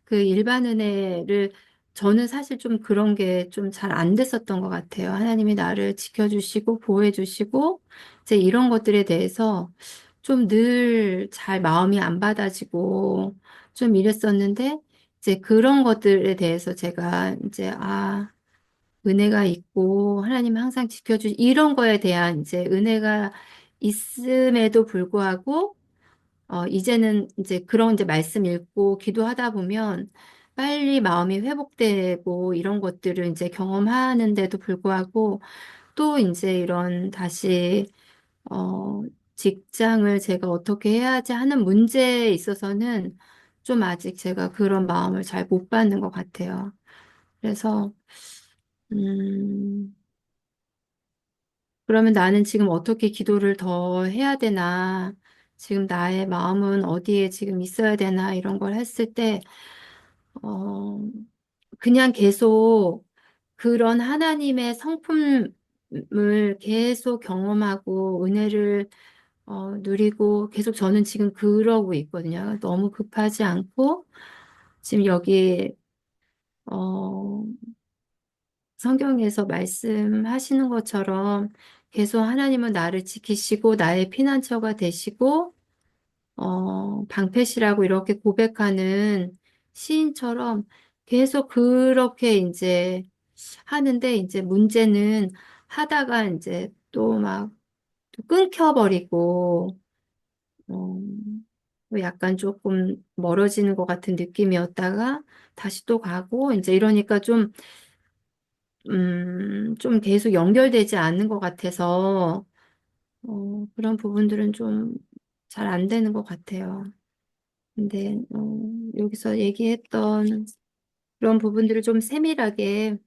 그 일반 은혜를 저는 사실 좀 그런 게 좀 잘 안 됐었던 것 같아요. 하나님이 나를 지켜주시고 보호해주시고 이제 이런 것들에 대해서 좀 늘 잘 마음이 안 받아지고 좀 이랬었는데 이제 그런 것들에 대해서 제가 이제 은혜가 있고 하나님 항상 이런 거에 대한 이제 은혜가 있음에도 불구하고 이제는 이제 그런 이제 말씀 읽고 기도하다 보면 빨리 마음이 회복되고 이런 것들을 이제 경험하는데도 불구하고 또 이제 이런 다시 어 직장을 제가 어떻게 해야지 하는 문제에 있어서는 좀 아직 제가 그런 마음을 잘 못 받는 것 같아요. 그래서 음 그러면 나는 지금 어떻게 기도를 더 해야 되나? 지금 나의 마음은 어디에 지금 있어야 되나? 이런 걸 했을 때, 어, 그냥 계속 그런 하나님의 성품을 계속 경험하고 은혜를 누리고 계속 저는 지금 그러고 있거든요. 너무 급하지 않고 지금 여기 어, 성경에서 말씀하시는 것처럼 계속 하나님은 나를 지키시고 나의 피난처가 되시고 방패시라고 이렇게 고백하는 시인처럼 계속 그렇게 이제 하는데 이제 문제는 하다가 이제 또 막 끊겨버리고 어, 또 약간 조금 멀어지는 것 같은 느낌이었다가 다시 또 가고 이제 이러니까 좀 계속 연결되지 않는 것 같아서, 그런 부분들은 좀 잘 안 되는 것 같아요. 근데, 여기서 얘기했던 그런 부분들을 좀 세밀하게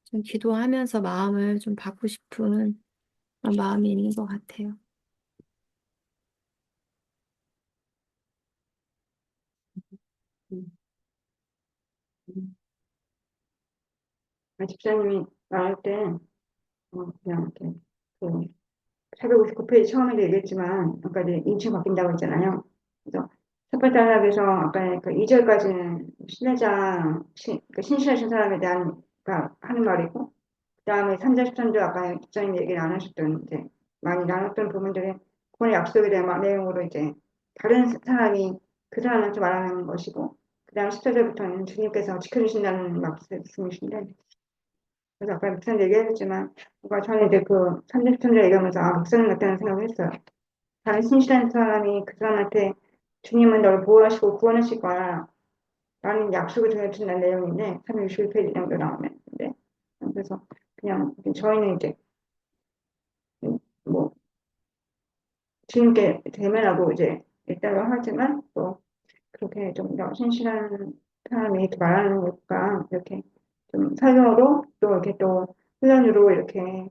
좀 기도하면서 마음을 좀 받고 싶은 그런 마음이 있는 것 같아요. 음, 음. 집사님이 말할 때, 그냥 이렇게, 그, 459페이지 처음에도 얘기했지만, 아까 이제 인칭 바뀐다고 했잖아요. 그래서 첫 번째 단락에서 아까 그 2절까지는 그 신실하신 사람에 대한, 그 하는 말이고, 그 다음에 3절, 13절 아까 집사님 얘기를 안 하셨던, 이제, 많이 나눴던 부분들이 구원의 약속에 대한 내용으로 이제, 다른 사람이 그 사람한테 말하는 것이고, 그 다음 14절부터는 주님께서 지켜주신다는 말씀이신데, 그래서 아까 목사님 얘기했지만, 뭔가 저는 이제 그 3절 얘기하면서, 목사님 같다는 생각을 했어요. 다른 신실한 사람이 그 사람한테 주님은 너를 보호하시고 구원하실 거야. 라는 약속을 전해준다는 내용인데, 361페이지 정도 나오면. 근데, 그래서 그냥 저희는 이제, 뭐, 주님께 대면하고 이제 있다고 하지만, 또 그렇게 좀 더 신실한 사람이 이렇게 말하는 것과 이렇게 좀 설명으로 또 이렇게 또 훈련으로 이렇게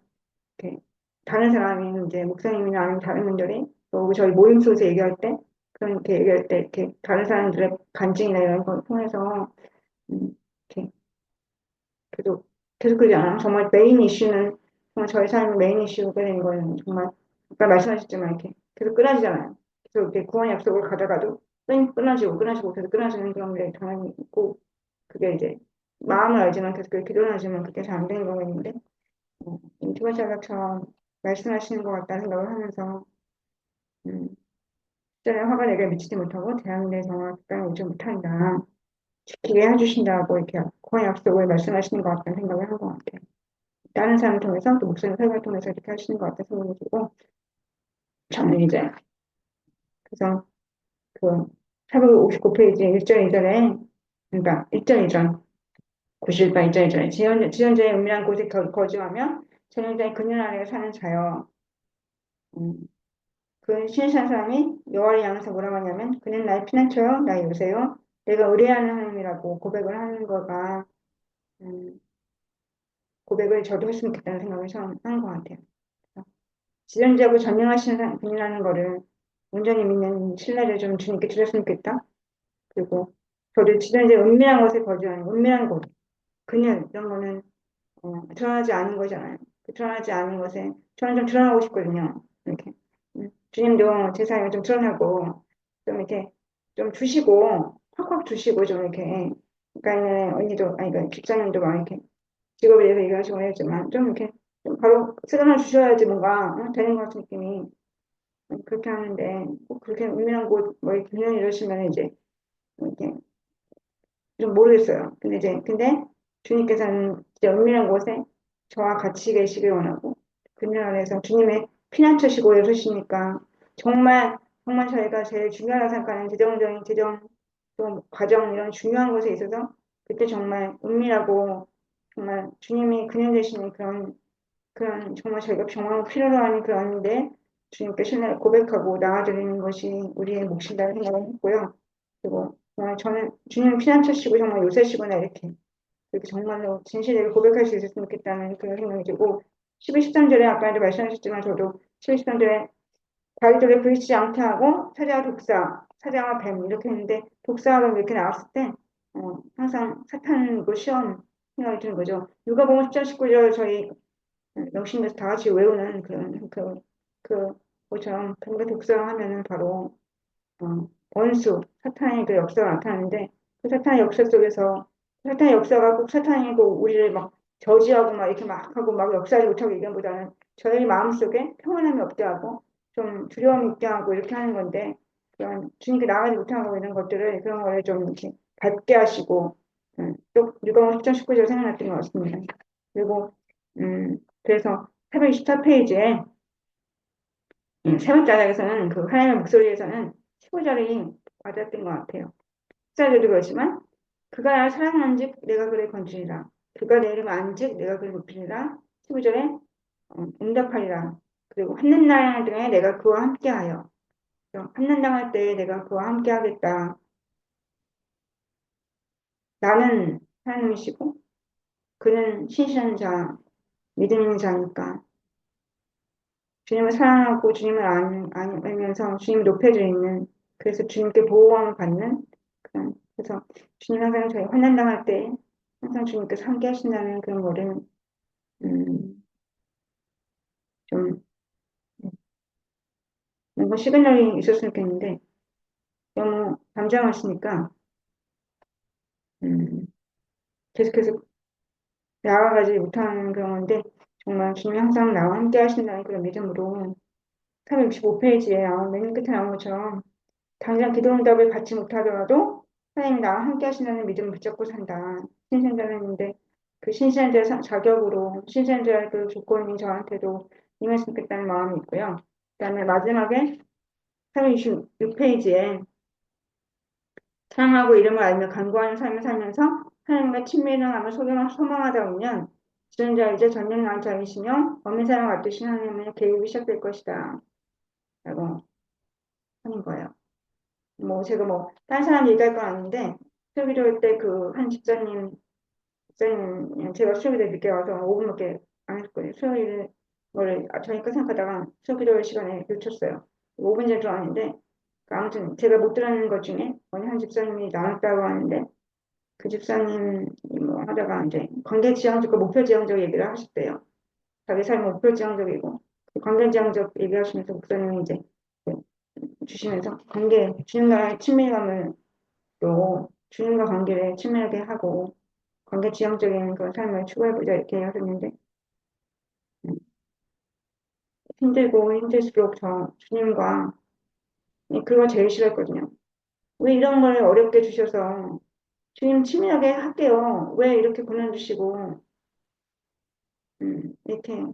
다른 사람이 이제 목사님이나 아니면 다른 분들이 또 저희 모임 속에서 얘기할 때 그렇게 얘기할 때 이렇게 다른 사람들의 간증이나 이런 걸 통해서 이렇게 계속 그러지 않아 정말 메인 이슈는 정말 저희 삶의 메인 이슈가 되는 거는 정말 아까 말씀하셨지만 이렇게 계속 끊어지잖아요. 계속 이렇게 구원 약속을 가져가도 끊어지고 계속 끊어지는 그런 게 당연히 있고 그게 이제 마음을 알지만 계속 기도를 하지만 그게 잘 안 되는 경우가 있는데 인투바샤가처럼 말씀하시는 것 같다는 생각을 하면서 음, 실제로 화가 내게 미치지 못하고 대학내 정화 국가에 오지 못한다. 지키게 해주신다고 이렇게 구원 약속을 말씀하시는 것 같다는 생각을 한 것 같아요. 다른 사람을 통해서 또 목사님 설교를 통해서 이렇게 하시는 것 같다는 생각이 들고 저는 이제 그래서 그 459페이지 1절 2절에 그러니까 1절 2절 91번 1절 2절에 지연자의 은밀한 곳에 거주하며 전연자의 그늘 아래에 사는 자여 그 신실한 사람이 여호와를 향해서 뭐라고 하냐면 그는 나의 피난처요, 나의 요새요. 내가 의뢰하는 하나님이라고 고백을 하는 거가 음, 고백을 저도 했으면 좋겠다는 생각을 하는 것 같아요. 지존자고 전능하신 분이라는 거를 온전히 믿는 신뢰를 좀 주님께 드렸으면 좋겠다. 그리고 저도 지존자 은밀한 곳에 거주하는 은밀한 곳, 그녀 이런 거는 드러나지 않은 거잖아요. 그 드러나지 않은 것에 저는 좀 드러나고 싶거든요. 이렇게 주님도 제 삶에 좀 드러나고 좀 이렇게 좀 주시고 팍팍 주시고 좀 이렇게 그러니까 언니도 아니 그 집사님도 막 이렇게 직업에 대해서 얘기하시고 했지만 좀 이렇게 좀 바로 쓰거나 주셔야지 뭔가 되는 것 같은 느낌이 그렇게 하는데 꼭 그렇게 은밀한 곳뭐 이렇게 그냥 이러시면 이제 이렇게 좀 모르겠어요. 근데 주님께서는 진짜 은밀한 곳에 저와 같이 계시길 원하고 그늘 아래서 주님의 피난처시고 이러시니까 정말 정말 저희가 제일 중요하다고 생각하는 재정적인 재정 또 과정 이런 중요한 것에 있어서 그때 정말 은밀하고 정말 주님이 그늘 되시는 그런 정말 저희가 병원을 필요로 하는 그런데 주님께 신뢰를 고백하고 나아드리는 것이 우리의 몫이라는 생각을 했고요. 그리고 정말 저는 주님 피난처시고 정말 요새시구나 이렇게 정말로 진실되게 고백할 수 있었으면 좋겠다는 그런 생각이 들고 12, 13절에 아까도 말씀하셨지만 저도 12, 13절에 자기들을 그리지 않게 하고 사자와 독사, 사자와 뱀 이렇게 했는데 독사와 뱀 이렇게 나왔을 때 항상 사탄으로 시험 생각이 드는 거죠. 누가복음 10장 19절 저희 영신에서 다 같이 외우는 그, 것처럼 뱀과 독사하면은 바로 원수, 사탄의 그 역사가 나타나는데 그 사탄의 역사 속에서 사탄의 역사가 꼭 사탄이고 우리를 막 저지하고 막 이렇게 막 하고 막 역사를 못하고 얘기보다는 저희 마음속에 평안함이 없게 하고 좀 두려움이 있게 하고 이렇게 하는 건데 그런 주님께 나가지 못하고 이런 것들을 그런 거를 좀 이렇게 밟게 하시고 또 유가원 10장 19절 생각났던 것 같습니다. 그리고 그래서 424페이지에 세 번째 장에서는 그 하나님의 목소리에서는 15절이 와닿았던 것 같아요. 14절도 그렇지만 그가 나를 사랑하는즉 내가 그를 건지리라. 그가 내 이름 안즉 내가 그를 높이리라. 15절에 응답하리라. 그리고 환난 날 등에 내가 그와 함께하여 환난 당할 때에 내가 그와 함께하겠다. 나는 하나님이시고 그는 신실한 자, 믿음 있는 자니까 주님을 사랑하고 주님을 알면서 주님을 높여드리는 그래서 주님께 보호함을 받는 그래서 주님 항상 저희 환난당할 때 항상 주님께서 함께 하신다는 그런 거를 음, 좀 뭔가 시그널이 있었으면 좋겠는데 너무 담장하시니까 음, 계속해서 나아가지 못하는 그런 건데 정말 주님 항상 나와 함께 하신다는 그런 믿음으로 365페이지에 맨 끝에 나온 것처럼 당장 기도 응답을 받지 못하더라도 하나님 나와 함께 하신다는 믿음을 붙잡고 산다. 신생자는 했는데 그 신생자 자격으로 신생자의 그 조건이 저한테도 임했으면 좋겠다는 마음이 있고요. 그다음에 마지막에 326페이지에 사랑하고 이름을 알며 간구하는 삶을 살면서 하나님과 친밀함을 소망하다 보면 지존자 이제 전능한 자이시며 어린 사람 같으신 하나님의 계획이 시작될 것이다. 라고 하는 거예요. 뭐 제가 뭐 다른 사람 얘기할 건 아닌데 수요기도할 때 그 한 집사님 제가 수요기도 늦게 와서 5분밖에 안 했거든요. 수요일을 뭐를 저니까 생각하다가 수요기도 시간에 놓쳤어요. 5분 전에 들어왔는데 아무튼 제가 못 들었는 것 중에 어느 한 집사님이 나눴다고 하는데 그 집사님 뭐 하다가 이제 관계지향적과 목표지향적 얘기를 하셨대요. 자기 삶은 목표지향적이고 그 관계지향적 얘기하시면서 목사님이 이제 주시면서 주님과의 친밀감을 또 주님과 관계를 친밀하게 하고 관계 지향적인 그런 삶을 추구해보자 이렇게 하셨는데 음, 힘들고 힘들수록 저 주님과 그거 제일 싫었거든요. 왜 이런 걸 어렵게 주셔서 주님 친밀하게 할게요. 왜 이렇게 고난 주시고 이렇게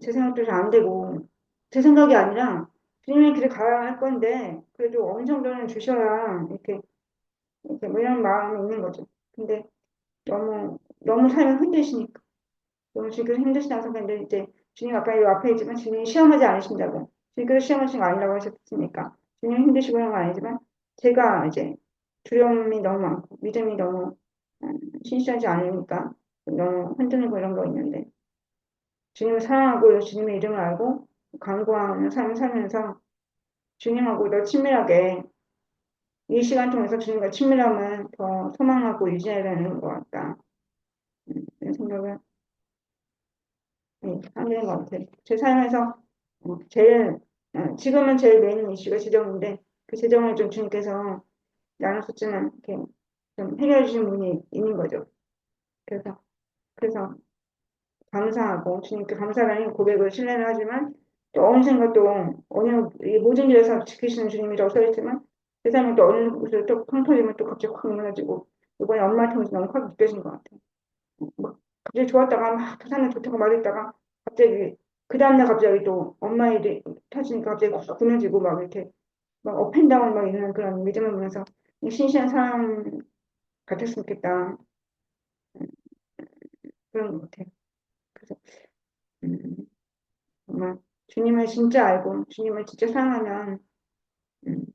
제 생각도 잘 안 되고 제 생각이 아니라 주님의 길을 가야 할 건데 그래도 어느 정도는 주셔야 이렇게 뭐 이런 마음이 있는 거죠. 근데 너무 삶이 힘드시니까 너무 지금 힘드시다고 생각했는데 이제 주님 아까 이 앞에 있지만 주님이 시험하지 않으신다고. 지금 시험하신 거 아니라고 하셨으니까 주님 힘드시고 그런 건 아니지만 제가 이제 두려움이 너무 많고 믿음이 너무 신실하지 않으니까 너무 흔들리고 이런 거 있는데 주님을 사랑하고 주님의 이름을 알고 간구하는 삶을 살면서 주님하고 더 친밀하게 이 시간 통해서 주님과 친밀함을 더 소망하고 유지해야 되는 것 같다. 이런 생각을 하게 되는 것 같아요. 제 삶에서 제일 지금은 제일 메인 이슈가 재정인데 그 재정을 좀 주님께서 나눴었지만 이렇게 좀 해결해 주신 분이 있는 거죠. 그래서 그래서 감사하고 주님께 감사라는 고백을 신뢰를 하지만 또 언젠가 또 어느 이 모든 일에서 지키시는 주님이라고 써있지만 세상에 또 어느 곳에서 또펑 터지면 또 갑자기 확 무너지고 이번에 엄마를 통해서 너무 확 느껴진 것 같아요. 막 갑자기 좋았다가 막 부산에 좋다고 말했다가 갑자기 그 다음날 갑자기 또 엄마 일이 터지니까 갑자기 확 무너지고 막 이렇게 막 업앤다운 막 이런 그런 믿음을 보면서 신실한 사람 같았으면 좋겠다. 그런 것 같아요. 그래서 음, 정말 주님을 진짜 알고 주님을 진짜 사랑하면 음,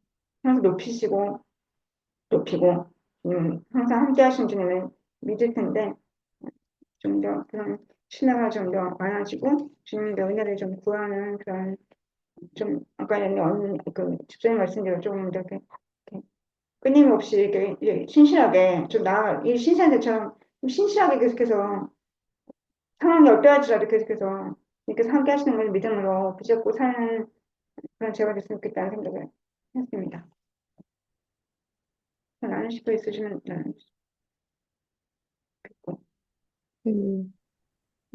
항상 높이고 항상 함께 하신 주님을 믿을 텐데 좀 더 그런 신뢰가 좀 더 많아지고 주님의 은혜를 좀 구하는 그런 좀 아까 전에 어느 그 집사님 말씀대로 조금 더 이렇게 끊임없이 이렇게 신실하게 좀 이 신세대처럼 좀 신실하게 계속해서 상황이 어떠할지라도 계속해서 이렇게 함께 하시는 걸 믿음으로 붙잡고 사는 그런 제가 됐으면 좋겠다는 생각을 했습니다. 나누실 거 있으시면 나누시고. 그,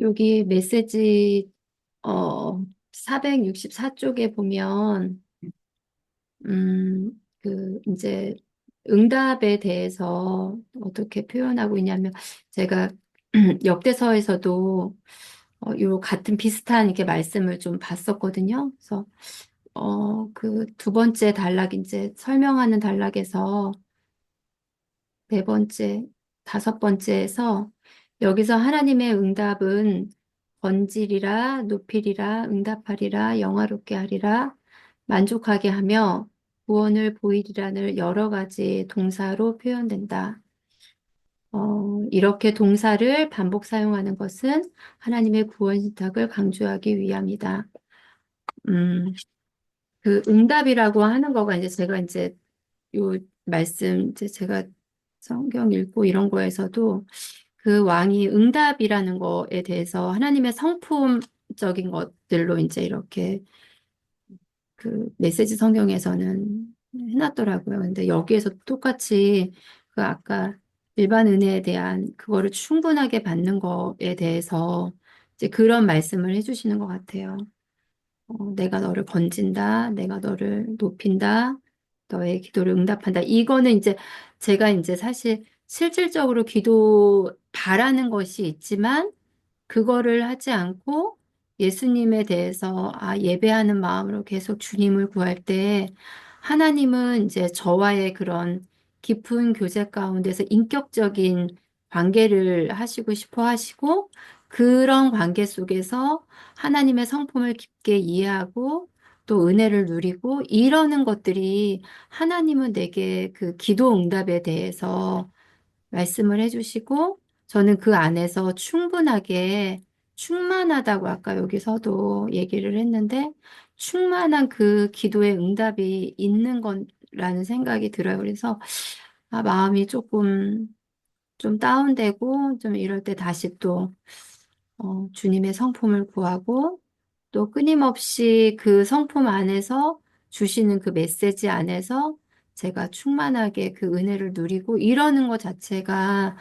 여기 메시지, 어, 464쪽에 보면, 이제 응답에 대해서 어떻게 표현하고 있냐면, 제가 역대서에서도 요 같은 비슷한 이렇게 말씀을 좀 봤었거든요. 그래서, 그 두 번째 단락, 이제 설명하는 단락에서 네 번째, 다섯 번째에서 여기서 하나님의 응답은 번지리라, 높이리라, 응답하리라, 영화롭게 하리라, 만족하게 하며 구원을 보이리라는 여러 가지 동사로 표현된다. 이렇게 동사를 반복 사용하는 것은 하나님의 구원 신탁을 강조하기 위함이다. 음, 그 응답이라고 하는 거가 이제 제가 이제 요 말씀 이제 제가 성경 읽고 이런 거에서도 그 왕이 응답이라는 거에 대해서 하나님의 성품적인 것들로 이제 이렇게 그 메시지 성경에서는 해놨더라고요. 근데 여기에서 똑같이 그 아까 일반 은혜에 대한 그거를 충분하게 받는 거에 대해서 이제 그런 말씀을 해주시는 것 같아요. 내가 너를 건진다. 내가 너를 높인다. 너의 기도를 응답한다. 이거는 이제 제가 이제 사실 실질적으로 기도 바라는 것이 있지만 그거를 하지 않고 예수님에 대해서 예배하는 마음으로 계속 주님을 구할 때 하나님은 이제 저와의 그런 깊은 교제 가운데서 인격적인 관계를 하시고 싶어 하시고 그런 관계 속에서 하나님의 성품을 깊게 이해하고 또 은혜를 누리고 이러는 것들이 하나님은 내게 그 기도 응답에 대해서 말씀을 해주시고 저는 그 안에서 충분하게 충만하다고 아까 여기서도 얘기를 했는데 충만한 그 기도의 응답이 있는 거라는 생각이 들어요. 그래서 마음이 조금 좀 다운되고 좀 이럴 때 다시 또 주님의 성품을 구하고 또 끊임없이 그 성품 안에서 주시는 그 메시지 안에서 제가 충만하게 그 은혜를 누리고 이러는 것 자체가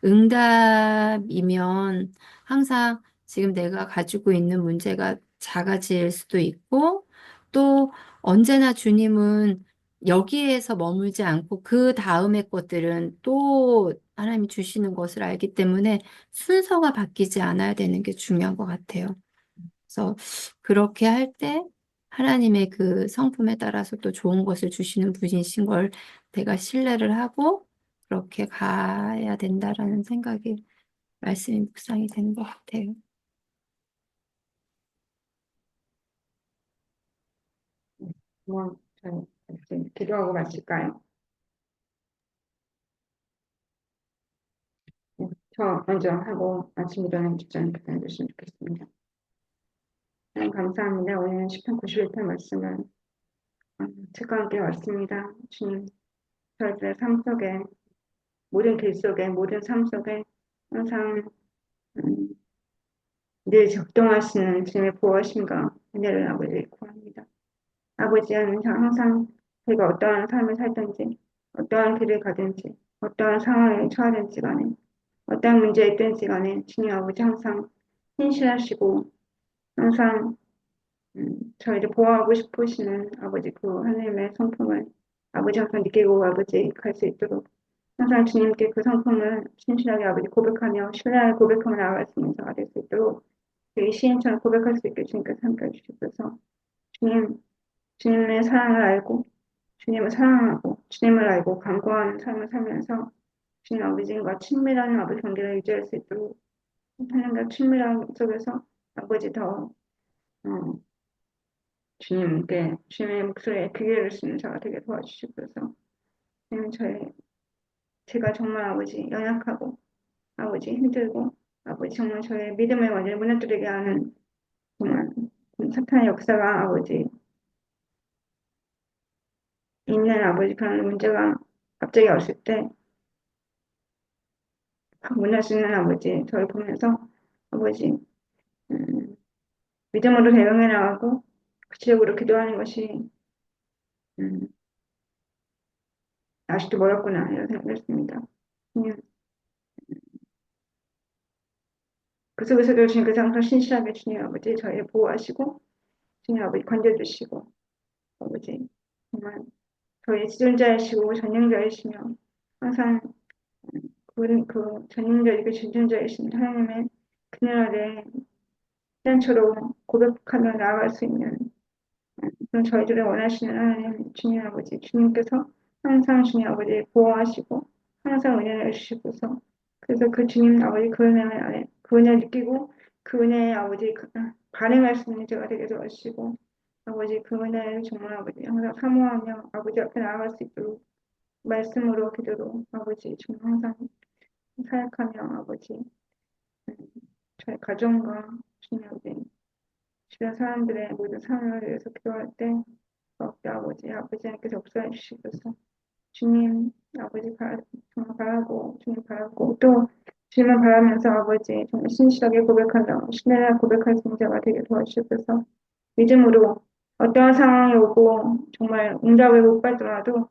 응답이면 항상 지금 내가 가지고 있는 문제가 작아질 수도 있고 또 언제나 주님은 여기에서 머물지 않고 그 다음의 것들은 또 하나님이 주시는 것을 알기 때문에 순서가 바뀌지 않아야 되는 게 중요한 것 같아요. 그래서 그렇게 할 때 하나님의 그 성품에 따라서 또 좋은 것을 주시는 분이신 걸 내가 신뢰를 하고 그렇게 가야 된다라는 생각이 말씀이 묵상이 되는 것 같아요. 저희 같이 기도하고 마실까요? 네, 저 먼저 하고 아침 일어나기 전에 기도해 주시면 좋겠습니다. 하나님 감사합니다. 오늘 시편 91편 말씀은 책과 함께 왔습니다. 주님, 저희들의 삶 속에, 모든 길 속에, 모든 삶 속에 항상 음, 늘 적동하시는 주님의 보호하심과 은혜를 아버지 구합니다. 아버지는 항상 저희가 어떠한 삶을 살든지, 어떠한 길을 가든지, 어떠한 상황에 처하든지 간에, 어떠한 문제에 있든지 간에 주님 아버지 항상 신실하시고 항상 저희를 보호하고 싶으시는 아버지 그 하나님의 성품을 아버지 항상 느끼고 아버지 갈 수 있도록 항상 주님께 그 성품을 신실하게 아버지 고백하며 신뢰하게 고백하며 나아갈 수 있는 자가 될 수 있도록 저희 시인처럼 고백할 수 있게 주님께서 함께 해주셔서 주님, 주님의 사랑을 알고 주님을 사랑하고 주님을 알고 간구하는 삶을 살면서 주님 아버지과 친밀한 아버지 관계를 유지할 수 있도록 하나님과 친밀한 속에서 아버지 더 주님께 주님의 목소리에 귀 기울일 수 있는 자가 되게 도와주시고 그래서 주님 제가 정말 아버지 연약하고 아버지 힘들고 아버지 정말 저의 믿음을 완전히 무너뜨리게 하는 정말 사탄의 역사가 아버지 있는 아버지 그런 문제가 갑자기 왔을 때 무너지는 아버지 저를 보면서 아버지 음, 믿음으로 대응해 나가고 구체적으로 기도하는 것이 음, 아직도 멀었구나 이런 생각을 했습니다. 그냥 그 속에서도 주님께서 항상 신실하게 주님 아버지 저희를 보호하시고 주님 아버지 건져주시고 아버지 정말 저희 지존자이시고 전능자이시며 항상 그 전능자이고 진존자이신 하나님의 그늘 아래 시단처럼 고백하며 나아갈 수 있는 그런 저희들을 원하시는 하나님 주님 아버지 주님께서 항상 주님 아버지 보호하시고 항상 은혜를 주시고서 그래서 그 주님 아버지 그 은혜 안에 그 은혜 느끼고 그 은혜에 아버지 반응할 수 있는 제가 되게 도와주시고 아버지 그 은혜를 정말 아버지 항상 사모하며 아버지 앞에 나아갈 수 있도록 말씀으로 기도로 아버지 정말 항상 사역하며 아버지 음, 저희 가정과 주님 아버지 주변 사람들의 모든 상황을 위해서 기도할 때 아버지 아버지께서 역사해 주시고서 주님 아버지 정말 바라고 주님 바라고 또 주님을 바라면서 아버지 정말 신실하게 고백한다 신뢰를 고백할 수 있는 자가 되게 도와주셔서 믿음으로 어떠한 상황이 오고 정말 응답을 못 받더라도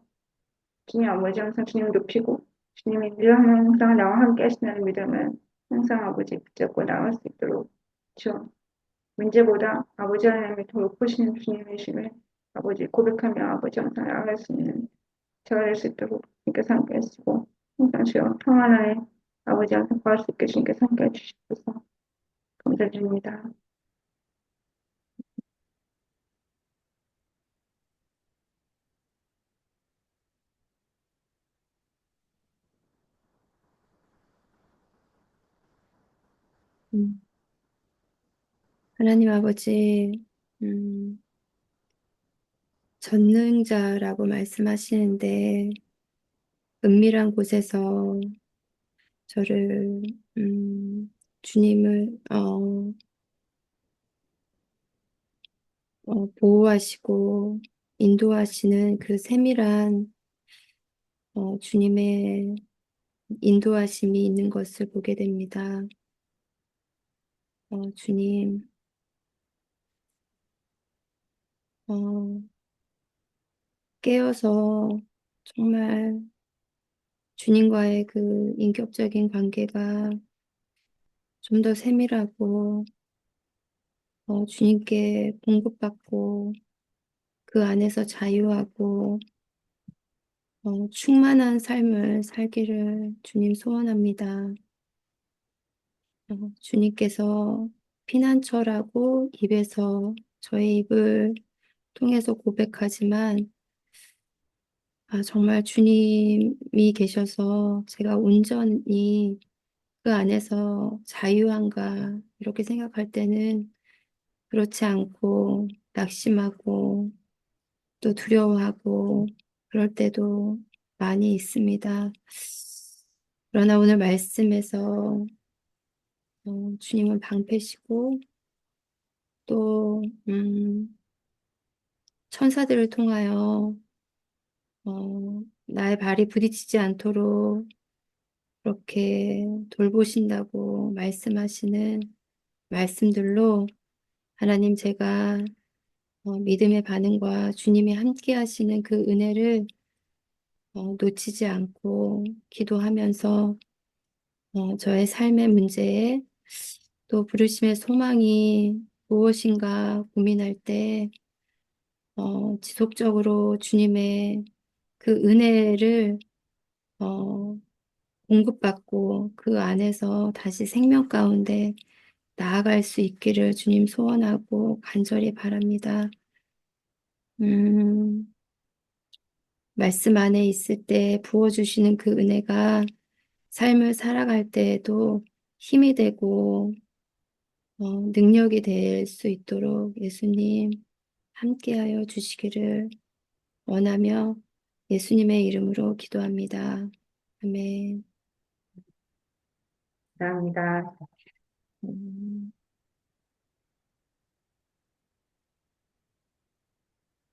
주님 아버지 항상 주님 높이고 주님이 늘 항상 나와 함께 하시는 믿음을 항상 아버지 붙잡고 나갈 수 있도록 주 문제보다 아버지 하나님이 더 높으신 주님이심을 아버지 고백하며 아버지 항상 나아갈 수 있는 제가 될 수 있도록 주님께서 함께 하시고 항상 주여 평안하에 아버지 항상 구할 수 있게 주님께서 함께 해주시옵소서 감사드립니다. 음, 하나님 아버지, 음, 전능자라고 말씀하시는데, 은밀한 곳에서 저를, 음, 주님을, 보호하시고, 인도하시는 그 세밀한, 주님의 인도하심이 있는 것을 보게 됩니다. 주님, 어, 깨어서 정말 주님과의 그 인격적인 관계가 좀 더 세밀하고, 주님께 공급받고, 그 안에서 자유하고, 충만한 삶을 살기를 주님 소원합니다. 주님께서 피난처라고 입에서 저의 입을 통해서 고백하지만, 정말 주님이 계셔서 제가 온전히 그 안에서 자유한가, 이렇게 생각할 때는 그렇지 않고 낙심하고 또 두려워하고 그럴 때도 많이 있습니다. 그러나 오늘 말씀에서 주님은 방패시고 또 천사들을 통하여 나의 발이 부딪히지 않도록 그렇게 돌보신다고 말씀하시는 말씀들로 하나님 제가 믿음의 반응과 주님이 함께 하시는 그 은혜를 놓치지 않고 기도하면서 저의 삶의 문제에 또 부르심의 소망이 무엇인가 고민할 때 지속적으로 주님의 그 은혜를 어, 공급받고 그 안에서 다시 생명 가운데 나아갈 수 있기를 주님 소원하고 간절히 바랍니다. 음, 말씀 안에 있을 때 부어주시는 그 은혜가 삶을 살아갈 때에도 힘이 되고 능력이 될 수 있도록 예수님 함께하여 주시기를 원하며 예수님의 이름으로 기도합니다. 아멘. 감사합니다.